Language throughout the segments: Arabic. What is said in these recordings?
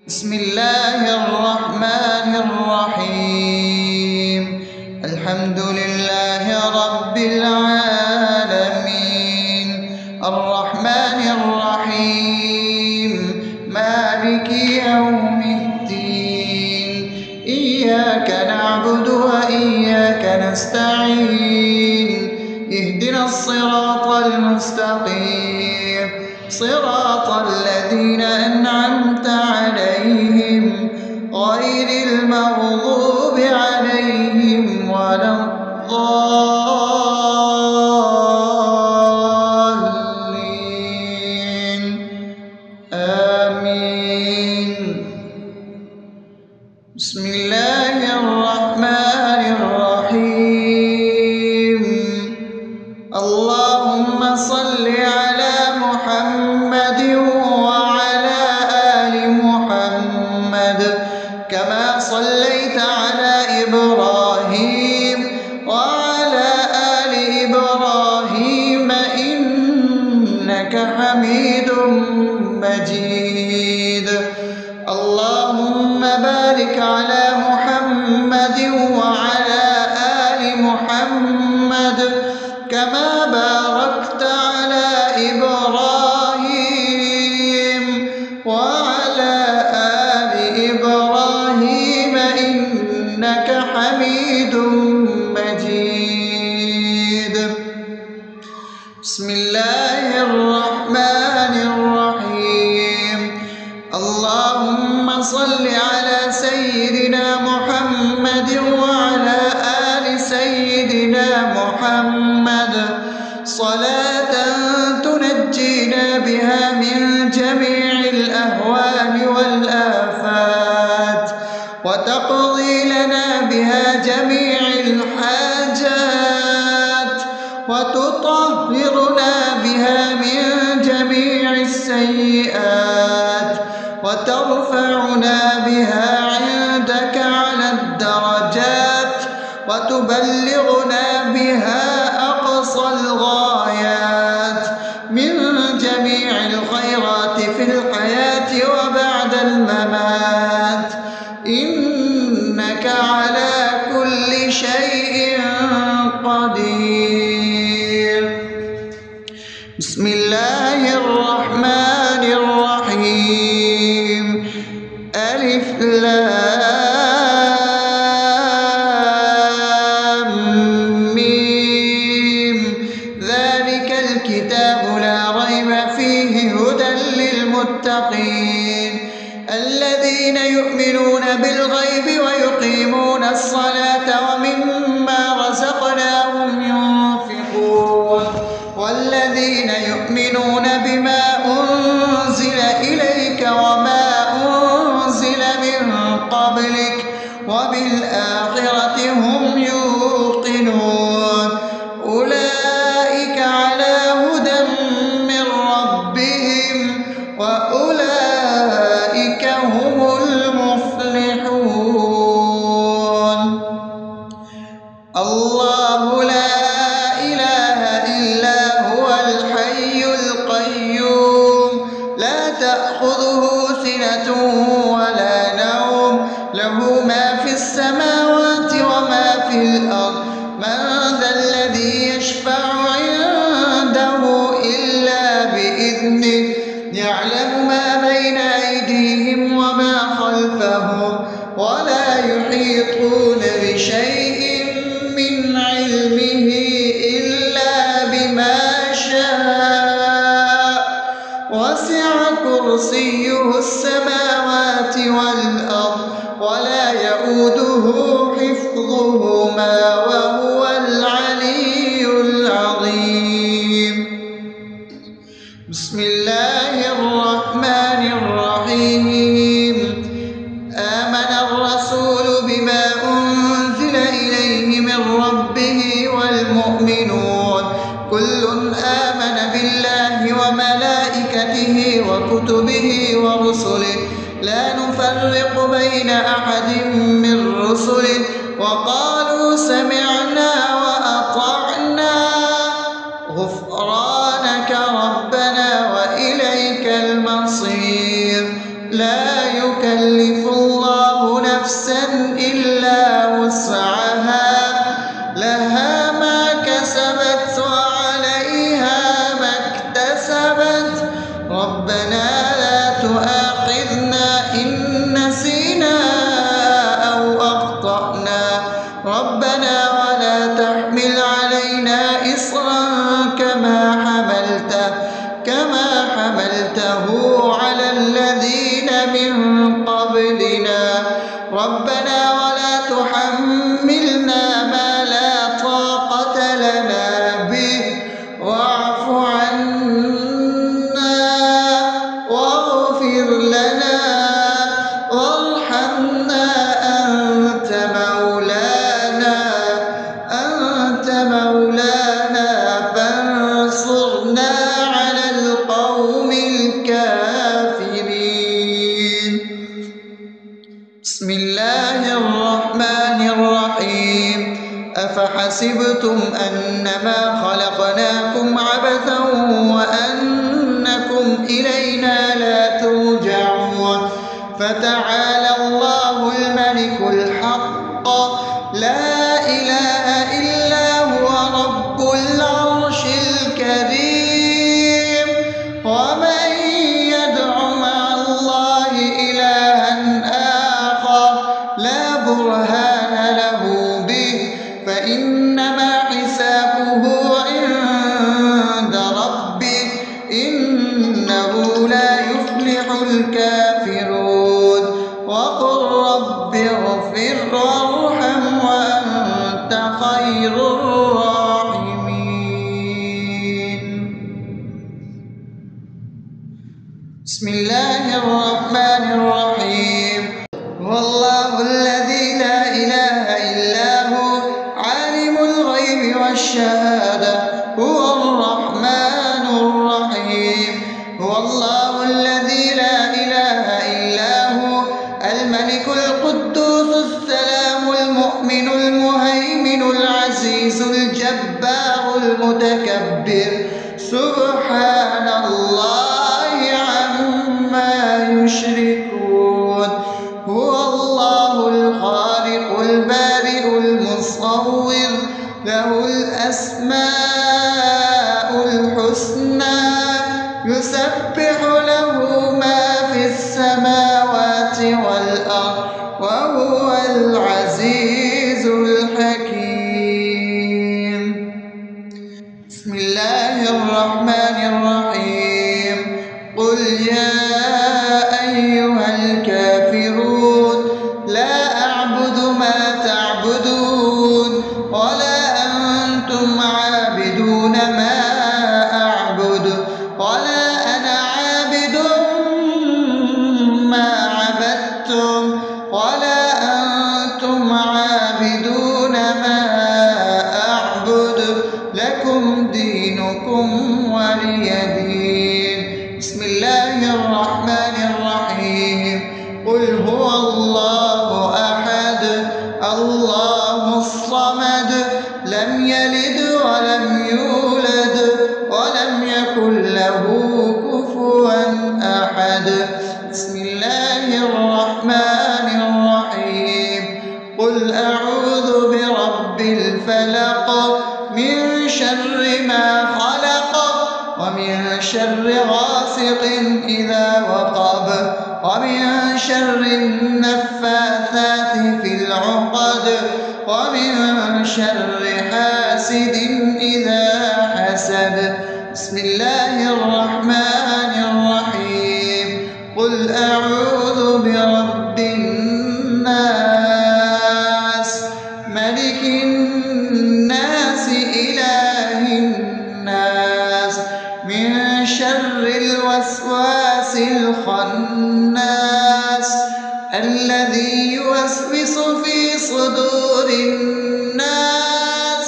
بسم الله الرحمن الرحيم. الحمد لله رب العالمين، الرحمن الرحيم، مالك يوم الدين. إياك نعبد وإياك نستعين، اهدنا الصراط المستقيم، صراط الذين أنعمت عليهم غير المغضوب عليهم ولا الضالين. آمين. بسم الله الرحمن الرحيم. اللهم صل على محمد وعلى آل محمد كما صليت على إبراهيم وعلى آل إبراهيم إنك حميد مجيد. اللهم بارك على محمد وعلى آل محمد كما باركت على إبراهيم وعلى آل إبراهيم إنك حميد مجيد. بسم الله الرحمن الرحيم. اللهم صل على سيدنا محمد وعلى آل سيدنا محمد صلاة تنجينا بها من جميع الأهوال والآفات، وتقضي لنا بها جميع الحاجات، وتطهرنا بها من جميع السيئات، وترفعنا بها عندك على الدرجات، وتبلغنا بها أقصى الغايات من جميع الخيرات في الحياة وبعد الممات، إنك على كل شيء قدير. بسم الله الرحمن الرحيم. ألف لام ميم. ذلك الكتاب لا ريب فيه هدى للمتقين الذين يؤمنون بالغيب ويقيمون الصلاة ومما رزقناهم ينفقون والذين يؤمنون بما أنزل إليك وما أنزل من قبلك وبالآخرة هم يوقنون أولئك على هدى من ربهم وأولئك هم المفلحون. الله لا إله إلا هو الحي القيوم لا تأخذه سنة ولا نوم له ما في السماوات وما في الأرض من ذا الذي يشفع عنده إلا بإذنه يعلم ما بين أيديهم وما خلفهم ولا يحيطون بشيء من علمه إلا بما شاء وسع كرسيه السماوات والأرض ولا يؤوده حفظهما وهو العلي العظيم. بسم الله الرحمن الرحيم. آمن الرسول بما أنزل إليه من ربه والمؤمنون كل آمن بالله وملائكته وكتبه ورسله لا نفرق بين أحد من رسله وقالوا سمعنا وأطعنا غفرانك ربنا وإليك المصير. لا يكلف يكلف الله نفسا إلا وسعها لها ما كسبت وعليها ما اكتسبت ربنا لا تؤاخذنا إن نسينا أو أخطأنا ربنا ولا تحمل علينا إصرا كما حملته على الذين من قبلنا ربنا ولا تحملنا ما لا طاقة لنا به واعف عنا واغفر لنا وارحمنا أنت مولانا فانصرنا على القوم الكافرين. بسم الله الرحمن الرحيم أفحسبتم أنما خلقناكم عبثا وأنكم إلينا لا ترجعون فتعالى الله الملك الحق لا إله إلا هو رب العرش الكريم ومن يدع مع الله إلها آخر لا برهان له به فإنما حسابه عند ربه إنه لا يفلح الكافرون وقل رب اغفر وارحم وأنت خير الراحمين. بسم الله الرحمن الرحيم هو الله الذي لا إله إلا هو عالم الغيب والشهادة هو الرحمن الرحيم هو الله الذي لا إله إلا هو الملك القدوس السلام المؤمن المهيمن العزيز الجبار المتكبر سبحان الله عما يشركون هو الله الخالق البارئ المصور له الأسماء الحسنى يسبح له ما في السماوات والأرض وهو العزيز الحكيم. بسم الله الرحمن الرحيم قل يا أيها الكافرون لا أعبد ما تعبدون ولا أنتم عابدون ما أعبد ولا أنا عابد ما عبدتم ولا أنتم عابدون ما أعبد لكم دينكم ولي دين. بسم الله الرحمن الرحيم قل هو الله أحد الله الصمد لم يلد ولم يولد ولم يكن له كفوا أحد. بسم الله الرحمن الرحيم قل أعوذ برب الفلق من شر ما خلق ومن شر غاسق إذا وقب ومن شر النفاثات في العقد ومن شر حاسد إذا حسد. بسم الله الرحمن الرحيم قل أعوذ برب الناس ملك الناس إله الناس من شر الوسواس الخناس الذي يوسوس في صدور الناس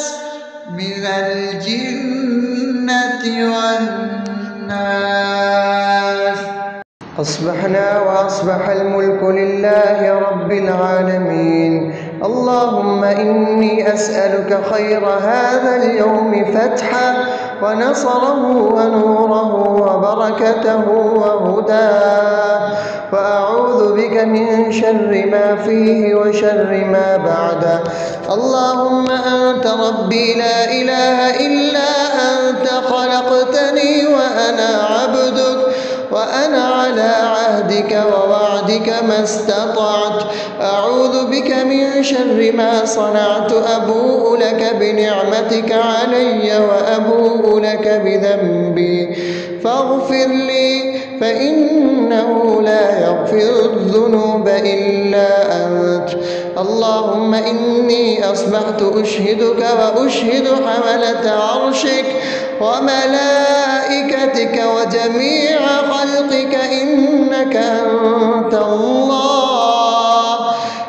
من الجنة والناس. أصبحنا وأصبح الملك لله رب العالمين اللهم إني أسألك خير هذا اليوم فتحه ونصره ونوره وبركته وهداه، وأعوذ بك من شر ما فيه وشر ما بعده. اللهم أنت ربي لا إله إلا أنت، خلقتني وأنا عبدك، وأنا على عهدك ووعدك ما استطعت. أعوذ بك من شر ما صنعت، أبوء لك بنعمتك علي وأبوء لك بذنبي، فاغفر لي فإنه لا يغفر الذنوب إلا أنت. اللهم إني أصبحت أشهدك وأشهد حملة عرشك وملائكتك وجميع خلقك إنك أنت الله،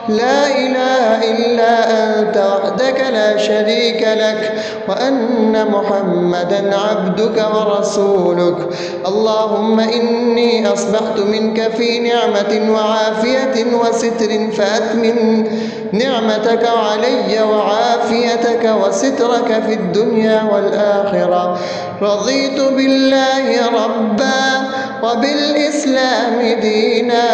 لا إله إلا أنت وحدك لا شريك لك، وأن محمدا عبدك ورسولك. اللهم إني أصبحت منك في نعمة وعافية وستر، فأتمم نعمتك علي وعافيتك وسترك في الدنيا والآخرة. رضيت بالله ربا وبالإسلام دينا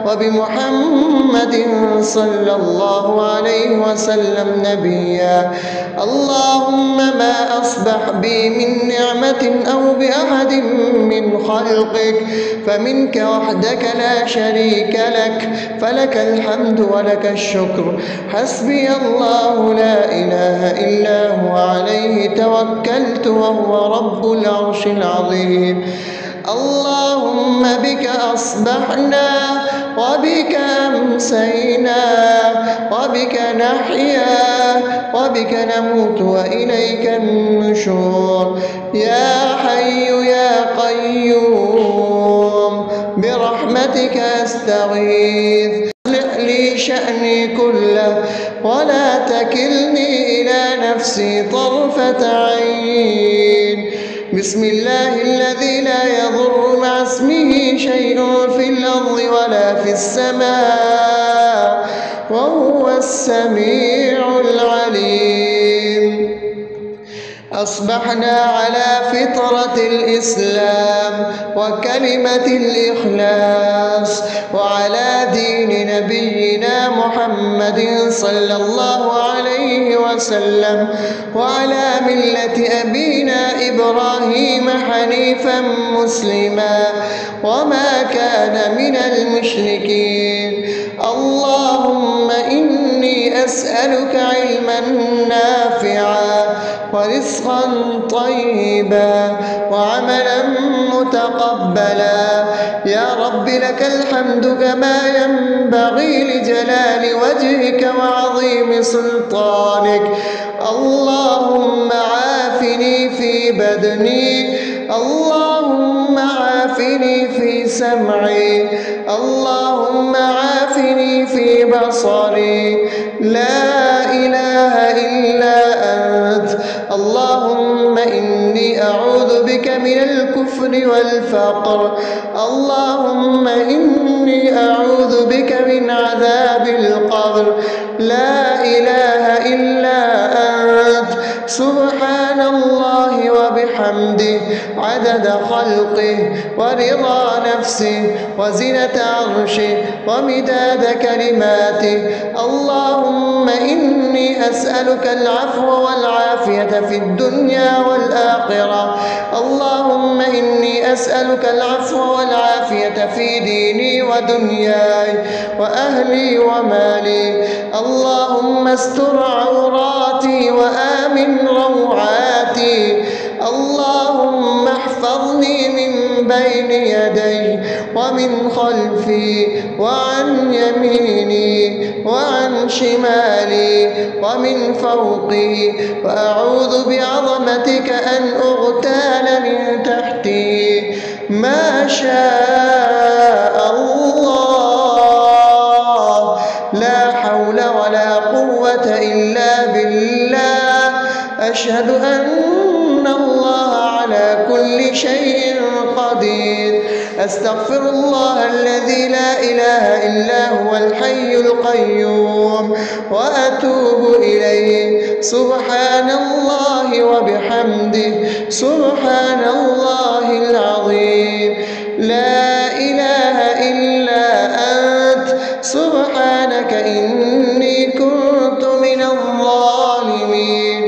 وبمحمد صلى الله عليه وسلم نبيا. اللهم ما أصبح بي من نعمة أو بأحد من خلقك فمنك وحدك لا شريك لك، فلك الحمد ولك الشكر. حسبي الله لا إله إلا هو، عليه توكلت وهو رب العرش العظيم. اللهم بك أصبحنا وبك أمسينا وبك نحيا وبك نموت وإليك النشور. يا حي يا قيوم برحمتك أستغيث، أصلح لي شأني كله ولا تكلني إلى نفسي طرفة عين. بسم الله الذي لا يضر مع اسمه شيء في الأرض ولا في السماء وهو السميع العليم. أصبحنا على فطرة الإسلام وكلمة الإخلاص وعلى دين نبينا محمد صلى الله عليه وسلم وعلى ملة أبينا إبراهيم حنيفا مسلما وما كان من المشركين. اللهم إني أسألك علما نافعا ورزقا طيبا وعملا متقبلا. يا رب لك الحمد كما ينبغي لجلال وجهك وعظيم سلطانك. اللهم عافني في بدني، اللهم عافني في سمعي، اللهم عافني في بصري. لا إله إلا أنت. اللهم إني أعوذ بك من الكفر والفقر. اللهم إني أعوذ بك من عذاب القبر. لا إله إلا أنت. سبحان الله وبحمده عدد خلقه ورضا نفسه وزنة عرشه ومداد كلماته. اللهم إني أسألك العفو والعافية في الدنيا والآخرة. اللهم إني أسألك العفو والعافية في ديني ودنياي وأهلي ومالي. اللهم استر عوراتي وآمن روعاتي. اللهم احفظني من بين يدي ومن خلفي وعن يميني وعن شمالي ومن فوقي، وأعوذ بعظمتك أن أغتال من تحتي. ما شاء الله، لا حول ولا قوة إلا بالله. أشهد أن الله على كل شيء قدير. أستغفر الله الذي لا إله إلا هو الحي القيوم وأتوب إليه. سبحان الله وبحمده سبحان الله العظيم. لا إله إلا أنت سبحانك إني كنت من الظالمين.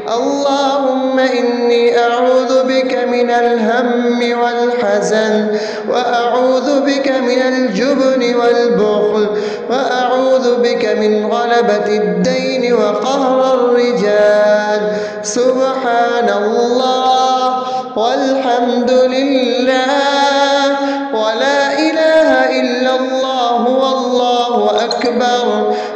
اللهم إني أعوذ بك من الهم والحزن، وأعوذ بك من الجبن والبخل، وأعوذ بك من غلبة الدين وقهر الرجال. سبحان الله والحمد لله ولا إله إلا الله والله أكبر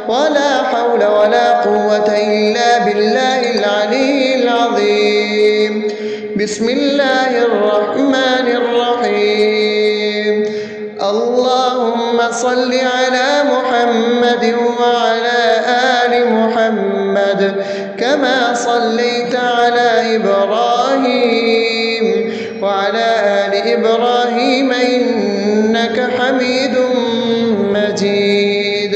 ولا حول ولا قوة إلا بالله العلي العظيم. بسم الله الرحمن الرحيم. اللهم صل على محمد وعلى آل محمد كما صليت على إبراهيم وعلى آل إبراهيم إنك حميد مجيد.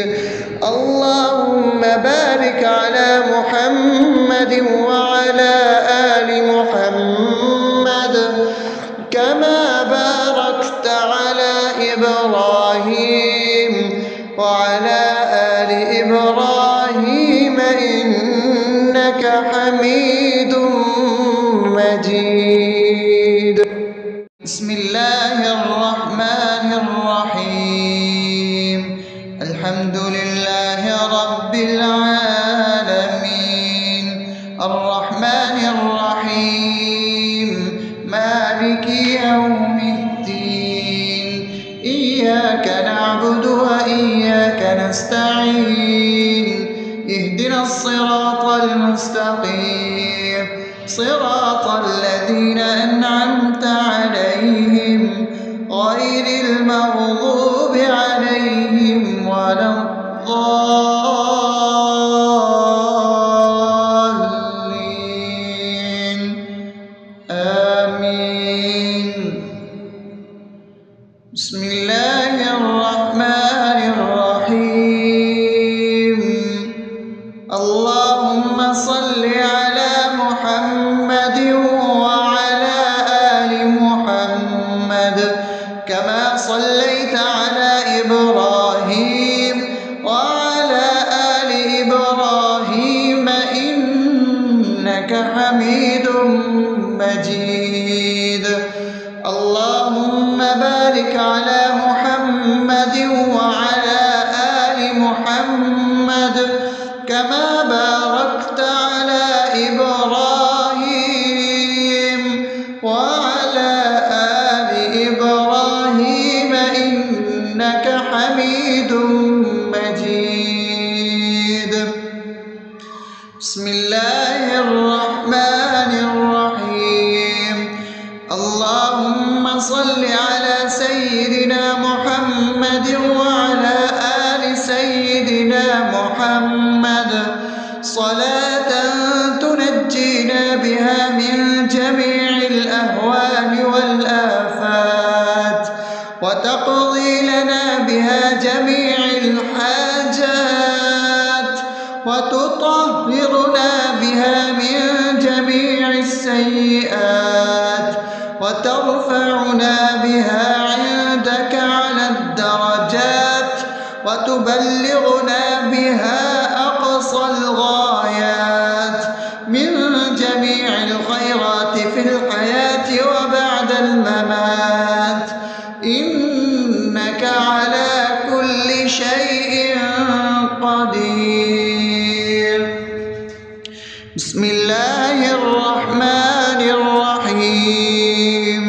اللهم بارك على محمد وعلى آل محمد كما باركت على إبراهيم وعلى آل إبراهيم إنك حميد مجيد. بسم الله الرحمن الرحيم. الحمد لله رب العالمين الرحمن الرحيم مالك يوم الدين. إياك نعبد وإياك نستعين. اهدنا الصراط المستقيم صراط الذين أنعمت عليهم غير المغضوب عليهم ولا الضالين. آمين. بسم الله الرحمن الرحيم. اللهم صل على محمد وعلى آل محمد كما صليت على إبراهيم وعلى آل إبراهيم إنك حميد مجيد. اللهم بارك على محمد وعلى آل محمد كما باركت على إبراهيم وعلى آل إبراهيم إنك حميد مجيد. بسم الله الرحمن الرحيم. اللهم صل على سيدنا محمد وعلى آل سيدنا محمد صلاة تنجينا بها من جميع الأهوال والآفات وتقضي لنا بها جميع الحاجات وتطهرنا بها من جميع السيئات وترفعنا بها عندك على الدرجات وتبلغنا بها أقصى الغايات من جميع الخيرات في الحياة وبعد الممات إنك على كل شيء قدير. بسم الله الرحمن الرحيم.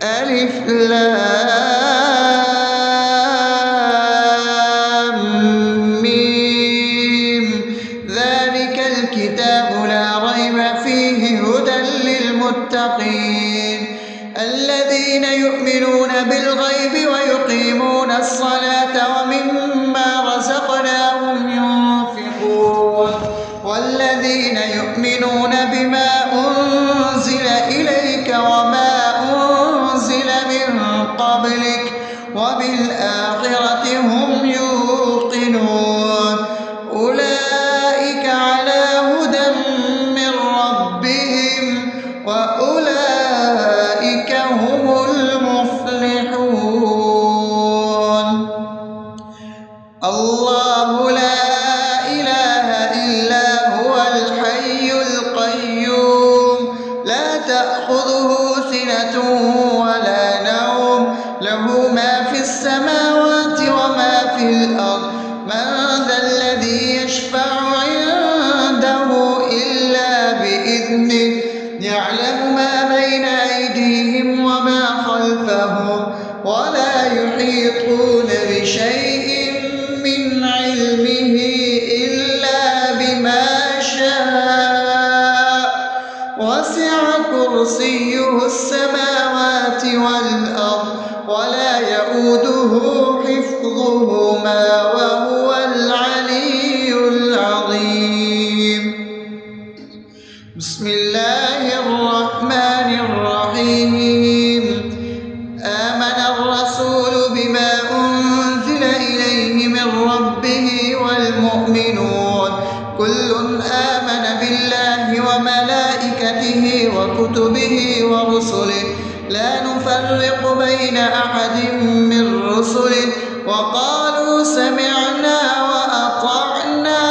ألف لام ميم. ذلك الكتاب لا ريب فيه هدى للمتقين الذين يؤمنون بالغيب ويقيمون الصلاة ومما رزقناهم ينفقون والذين يؤمنون الله لا إله إلا هو الحي القيوم لا تأخذه سنة ولا نوم له ما في السماوات وما في الأرض من ذا الذي يشفع عنده إلا بإذنه يعلم ما بين أيديهم وما خلفهم ولا يحيطون بشيء من علمه إلا بما شاء وسع كرسيه السماوات والأرض ولا يئوده حفظهما وهو العلي العظيم. بسم الله الرحمن الرحيم. آمن الرسول بما أنزل إليه من ربه والمؤمنون كل آمن بالله وملائكته وكتبه ورسله لا نفرق بين أحد من رسله وقالوا سمعنا وأطعنا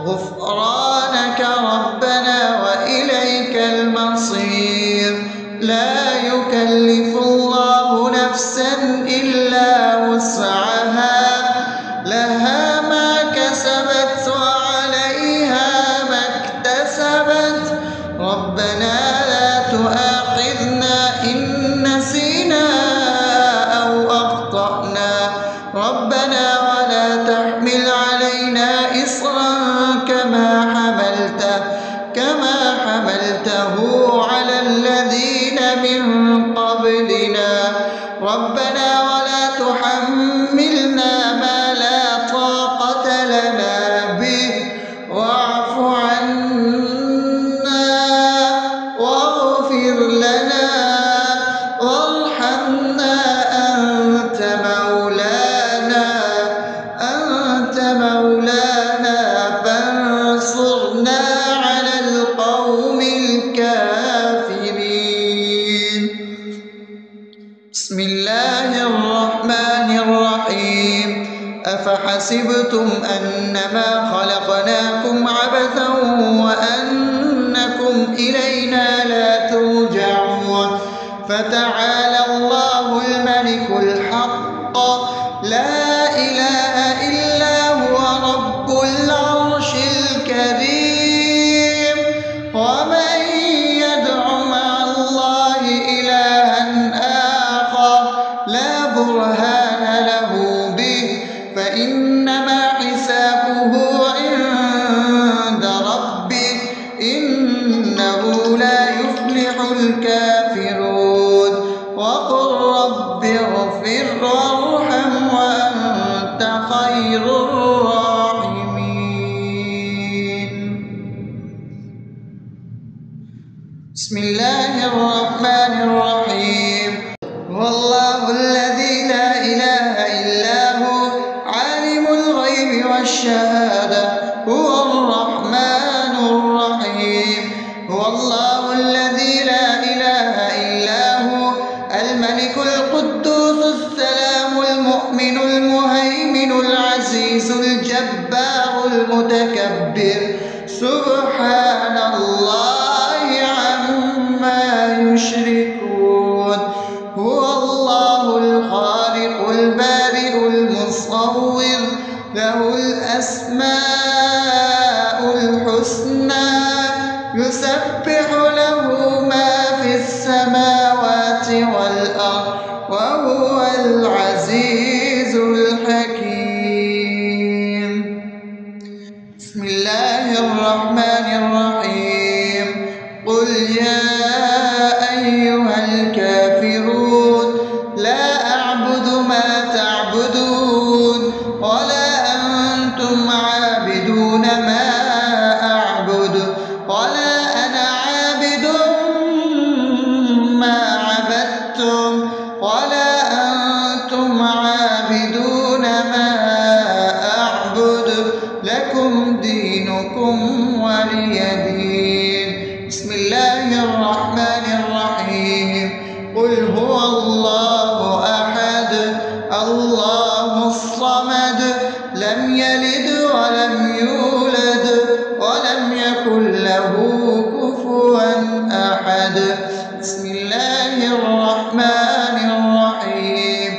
غفرانك ربنا وإليك المصير. لا يكلف الله نفسا إلا وسعها لها ما كسبت وعليها ما اكتسبت ربنا لا تؤاخذنا إن نسينا أو أخطأنا ربنا ولا تحمل علينا إصرا كما حملته على الذين من قبلنا ربنا ولا تحملنا ما لا طاقة لنا به واعف عنا واغفر لنا وارحمنا أنت مولانا فانصرنا على القوم الكافرين. بسم الله الرحمن الرحيم. أفحسبتم أنما خلقناكم عبثا وأنكم إلينا لا ترجعون فتعالى الله الملك الحق لا إله إلا هو رب العرش الكريم. ومن يدع مع الله إلها آخر لا برهان له به فإنما حسابه عند ربه إنه لا يفلح الكافرون. وقل رب اغفر وارحم وأنت خير الراحمين. بسم الله الرحمن الرحيم. والله الذي لا إله إلا هو عالم الغيب والشهادة هو الرحمن الرحيم. هو الله الذي لا إله إلا هو الملك القدوس السلام المؤمن المهيمن العزيز الجبار المتكبر سبحان الله عما يشركون. هو الله الخالق البارئ المصور له الأسماء الحسنى يسبح له ما في السماوات والأرض وهو العزيز الحكيم. بسم الله الرحمن الرحيم. قل يا أيها الكافرون لا أعبد ما تعبدون ولا أنتم عابدون ما أعبد ولا أنا عابد ما عبدتم ولا أنتم عابدون أحد لم يلد ولم يولد ولم يكن له كفوا أحد. بسم الله الرحمن الرحيم.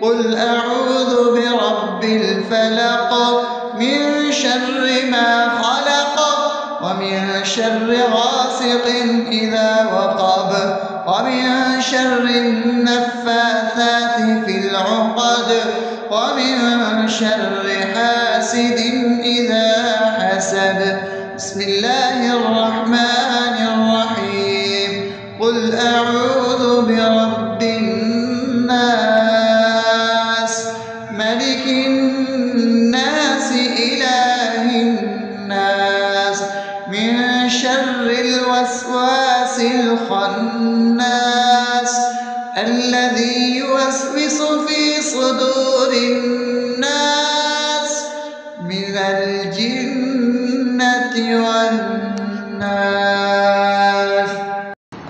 قل أعوذ برب الفلق من شر ما خلق ومن شر غاسق إذا وقب ومن شر النفاثات في العقد ومن شر حاسد إذا حسد. بسم الله الرحمن الرحيم. قل أعوذ برب الناس ملك الناس إله الناس من شر الوسواس الخناس الذي يوسوس في صدور الناس من الجنة والناس.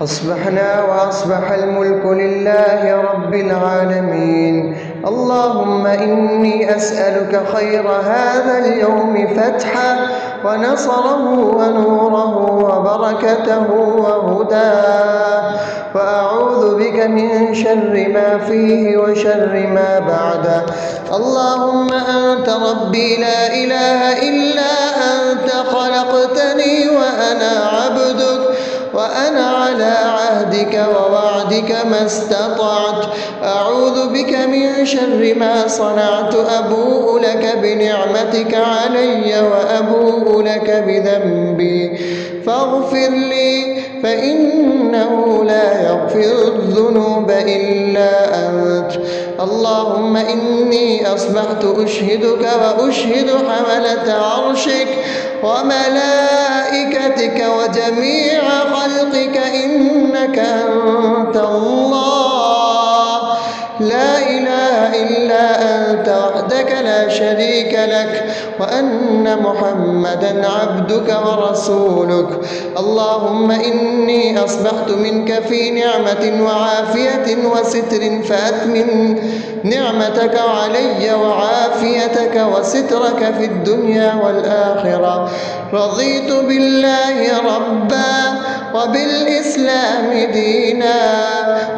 أصبحنا وأصبح الملك لله رب العالمين. اللهم إني أسألك خير هذا اليوم فتحه ونصره ونوره وبركته وهداه، وأعوذ بك من شر ما فيه وشر ما بعده. اللهم أنت ربي لا إله إلا أنت، خلقتني وأنا عبدك وأنا على عهدك ووعدك ما استطعت. أعوذ بك من شر ما صنعت. أبوء لك بنعمتك علي وأبوء لك بذنبي فاغفر لي، فإنه لا يغفر الذنوب إلا أنت. اللهم إني أصبحت أشهدك وأشهد حملة عرشك وملائكتك وجميع خلقك إنك أنت الله لا إله إلا أنت وحدك لا شريك لك، وأن محمدا عبدك ورسولك. اللهم إني أصبحت منك في نعمة وعافية وستر، فأتمم نعمتك علي وعافيتك وسترك في الدنيا والآخرة. رضيت بالله ربا وبالإسلام دينا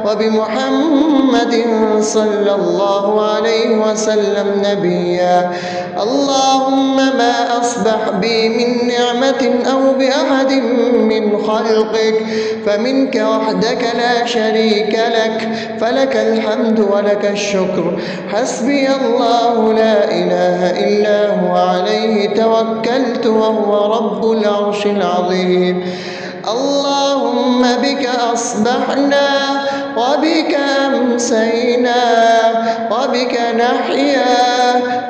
وبمحمد صلى الله عليه وسلم نبيا. اللهم ما أصبح بي من نعمة أو بأحد من خلقك فمنك وحدك لا شريك لك، فلك الحمد ولك الشكر. حسبي الله لا إله إلا هو عليه توكلت وهو رب العرش العظيم. اللهم بك أصبحنا وبك أمسينا وبك نحيا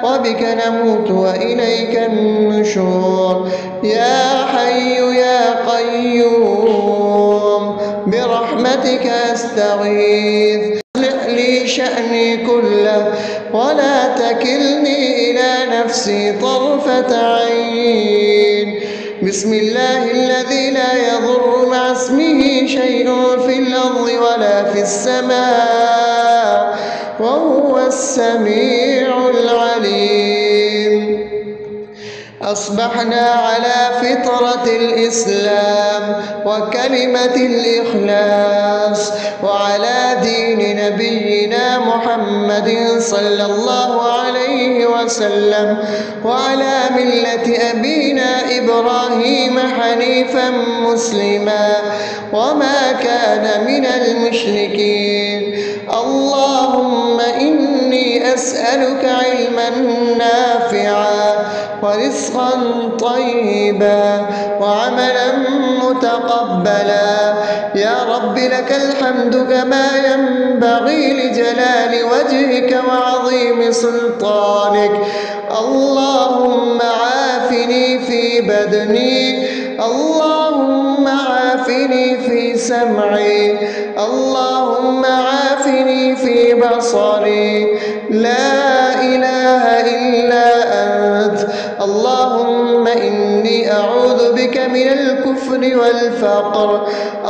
وبك نموت وإليك النشور. يا حي يا قيوم برحمتك أستغيث. أصلح لي شأني كله ولا تكلني إلى نفسي طرفة عين. بسم الله الذي لا يضر مع اسمه شيء في الأرض ولا في السماء وهو السميع العليم. أصبحنا على فطرة الإسلام وكلمة الإخلاص وعلى دين نبينا محمد صلى الله عليه وسلم وعلى ملة أبينا إبراهيم حنيفا مسلما وما كان من المشركين. اللهم إني أسألك علما نافعا ورزقا طيبا وعملا متقبلا. يا رب لك الحمد كما ينبغي لجلال وجهك وعظيم سلطانك. اللهم عافني في بدني، اللهم عافني في سمعي، اللهم عافني في بصري. لا إله إلا أنت. اللهم إني أعوذ بك من الكفر والفقر.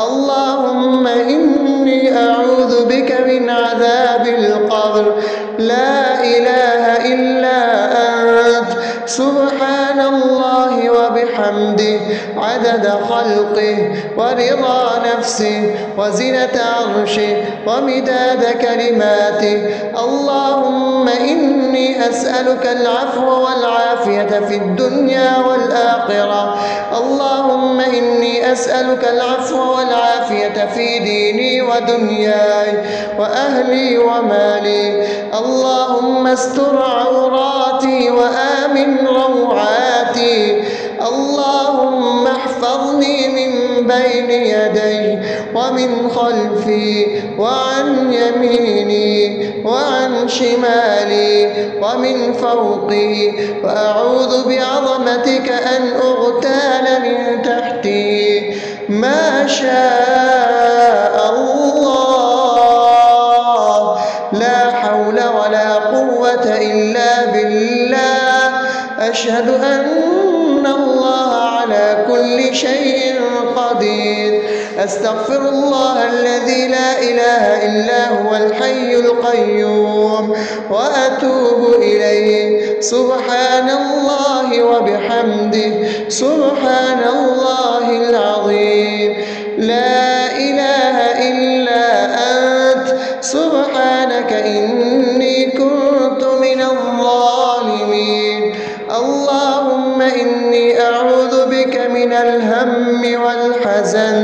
اللهم إني أعوذ بك من عذاب القبر. لا إله إلا سبحان الله وبحمده عدد خلقه ورضا نفسه وزنة عرشه ومداد كلماته. اللهم إني أسألك العفو والعافية في الدنيا والآخرة. اللهم إني أسألك العفو والعافية في ديني ودنياي وأهلي ومالي. اللهم استر عوراتي وآمن روعاتي. اللهم احفظني من بين يدي ومن خلفي وعن يميني وعن شمالي ومن فوقي، وأعوذ بعظمتك أن أغتال من تحتي. ما شاء الله، لا حول ولا قوة إلا بالله. أشهد أن الله على كل شيء قدير. أستغفر الله الذي لا إله إلا هو الحي القيوم وأتوب إليه. سبحان الله وبحمده سبحان الله العظيم. لا إله إلا أنت سبحانك إني كنت من الظالمين. اللهم إني أعوذ بك من الهم والحزن،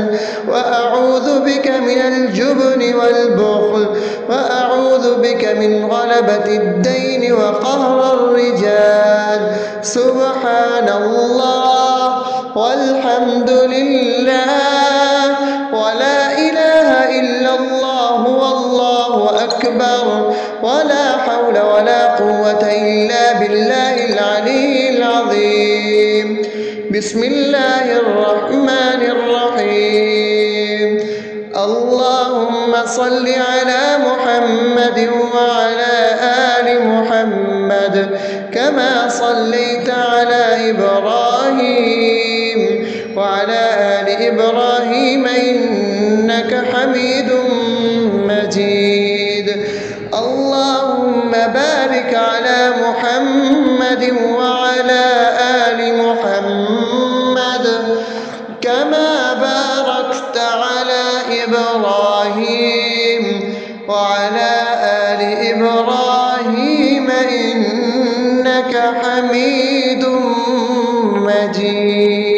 وأعوذ بك من الجبن والبخل، وأعوذ بك من غلبة الدين وقهر الرجال. سبحان الله والحمد لله ولا إله إلا الله والله أكبر، ولا حول ولا قوة إلا بالله العلي العظيم. بسم الله الرحمن الرحيم. اللهم صل على محمد وعلى آل محمد كما صليت على إبراهيم وعلى آل إبراهيم إنك حميد مجيد. اللهم بارك على محمد وعلى آل محمد كما باركت على إبراهيم وعلى آل إبراهيم إنك حميد مجيد.